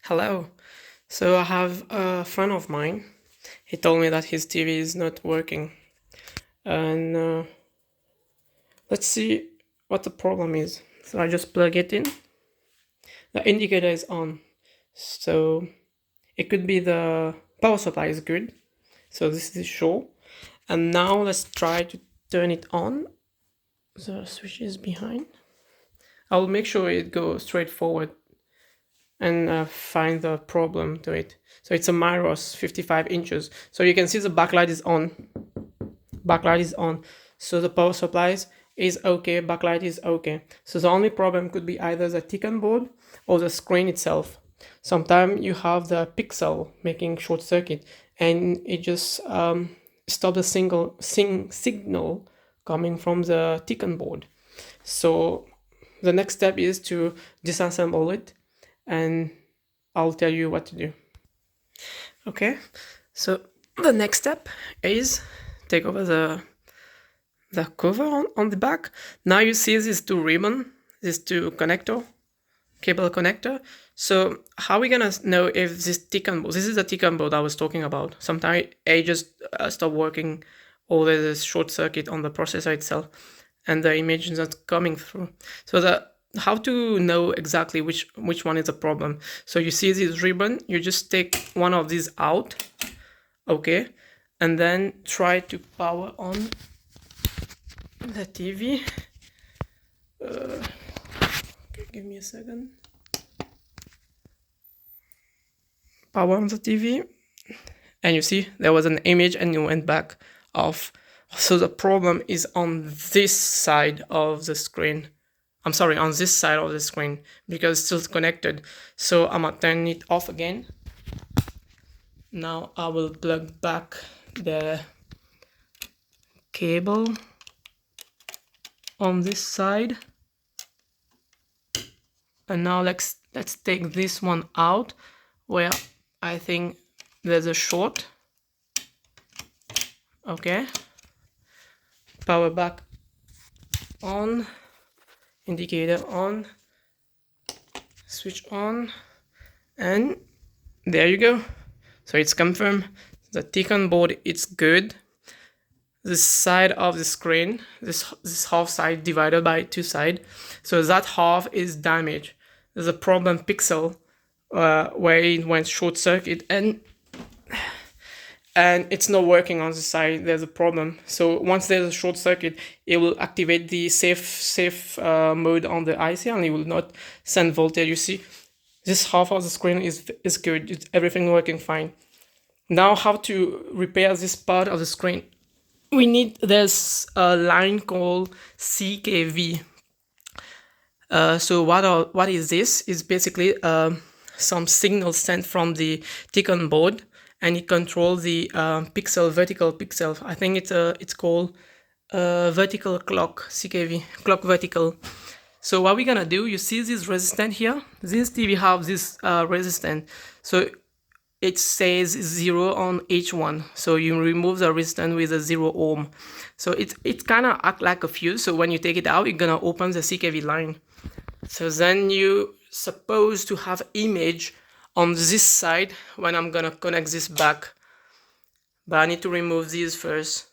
Hello. So I have a friend of mine. He told me that his TV is not working. And let's see what the problem is. So I just plug it in. The indicator is on. So it could be the power supply is good. So this is show. And now let's try to turn it on. The switch is behind. I'll make sure it goes straight forward and find the problem to it. So it's a Myros 55 inches. So you can see the backlight is on. Backlight is on. So the power supplies is okay, backlight is okay. So the only problem could be either the Tican board or the screen itself. Sometimes you have the pixel making short circuit and it just stop the signal coming from the Tican board. So the next step is to disassemble it and I'll tell you what to do. Okay, so the next step is take over the cover on the back. Now you see these two ribbon, these two cable connector. So how are we gonna know if this is the Tican board I was talking about. Sometimes it just stop working or there's a short circuit on the processor itself and the image is not coming through. So how to know exactly which one is the problem. So you see this ribbon, you just take one of these out, okay, and then try to power on the TV. Okay, give me a second. Power on the TV, and you see there was an image and it went back off. So the problem is on this side of the screen. I'm sorry, on this side of the screen because it's still connected. So I'm gonna turn it off again. Now I will plug back the cable on this side. And now let's take this one out where I think there's a short. Okay. Power back on, indicator on, switch on, and there you go. So it's confirmed the Tican board it's good. This side of the screen, this half side divided by two sides, so that half is damaged. There's a problem pixel where it went short circuit and it's not working on the side. There's a problem. So once there's a short circuit, it will activate the safe mode on the IC and it will not send voltage. You see, this half of the screen is good. It's everything working fine. Now, how to repair this part of the screen? There's a line called CKV. So what is this? It's basically some signal sent from the Tican board, and it controls the vertical pixel. I think it's called vertical clock, CKV, clock vertical. So what we're gonna do, you see this resistance here? This TV have this resistance. So it says 0 on each one. So you remove the resistance with a 0 ohm. So it kind of act like a fuse. So when you take it out, you're gonna open the CKV line. So then you supposed to have image on this side when I'm gonna connect this back. But I need to remove these first.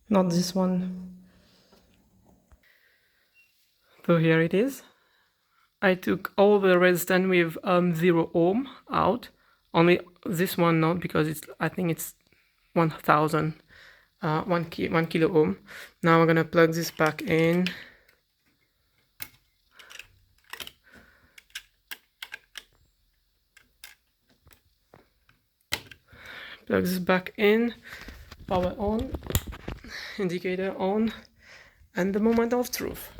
not this one. So here it is. I took all the resistance with 0 ohm out. Only this one not, because it's, I think it's 1000 1 kilo ohm. Now I'm gonna plug this back in. Plug this back in. Power on. Indicator on. And the moment of truth.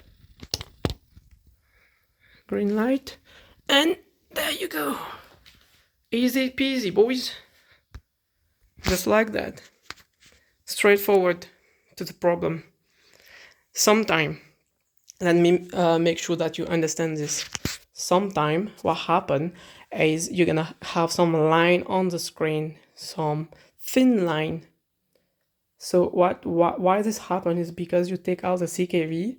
Green light. And there you go. Easy peasy, boys. Just like that. Straightforward to the problem. Sometime, let me make sure that you understand this. Sometime what happen is you're gonna have some line on the screen, some thin line. So why this happen is because you take out the CKV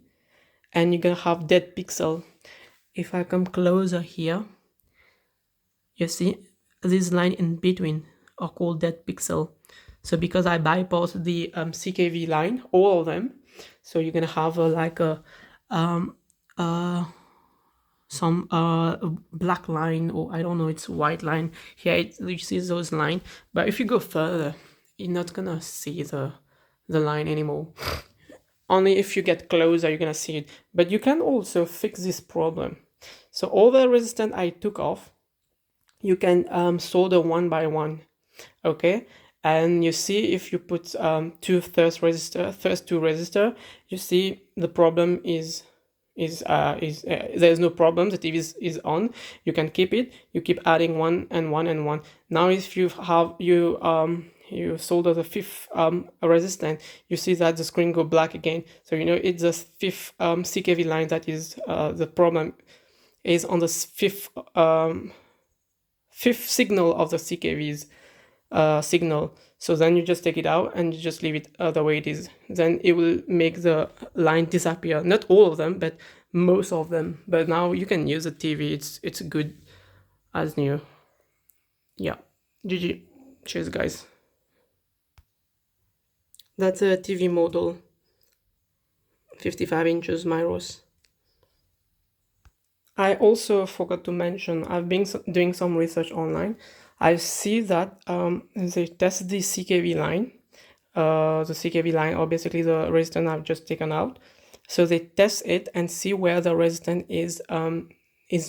and you're gonna have dead pixel. If I come closer here, you see this line in between are called dead pixel. So because I bypass the CKV line, all of them, so you're gonna have some black line, or I don't know, it's white line. Here you see those line, but if you go further, you're not gonna see the line anymore. Only if you get closer, you're gonna see it. But you can also fix this problem. So all the resistance I took off, you can solder one by one, okay? And you see if you put first two resistor, you see the problem is there's no problem. The TV is on. You can keep it. You keep adding one and one and one. Now if you have you solder the fifth resistant, you see that the screen go black again. So you know it's the fifth CKV line that is the problem is on the fifth signal of the CKV's signal. So then you just take it out and you just leave it the way it is. Then it will make the line disappear. Not all of them, but most of them. But now you can use the TV. It's good as new. Yeah. GG. Cheers, guys. That's a TV model. 55 inches Myros. I also forgot to mention, I've been doing some research online. I see that they test the CKV line. The CKV line, or basically the resistance I've just taken out. So they test it and see where the resistance is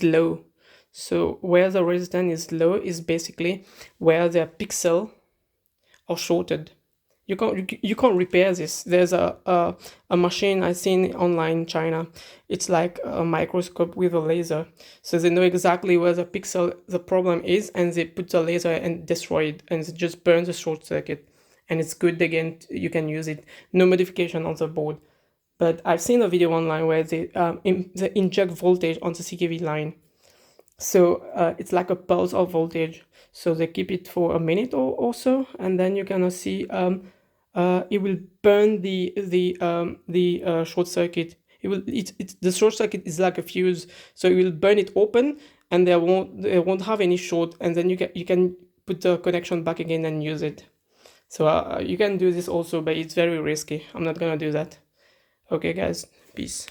low. So where the resistance is low is basically where the pixel are shorted. You can't repair this. There's a machine I seen online in China. It's like a microscope with a laser. So they know exactly where the problem is, and they put the laser and destroy it, and it just burns the short circuit. And it's good again. You can use it. No modification on the board. But I've seen a video online where they inject voltage on the CKV line. So it's like a pulse of voltage. So they keep it for a minute or so, and then you're gonna see it will burn the short circuit. The short circuit is like a fuse, so it will burn it open, and they won't have any short, and then you can put the connection back again and use it. So you can do this also, but it's very risky. I'm not gonna do that. Okay, guys, peace.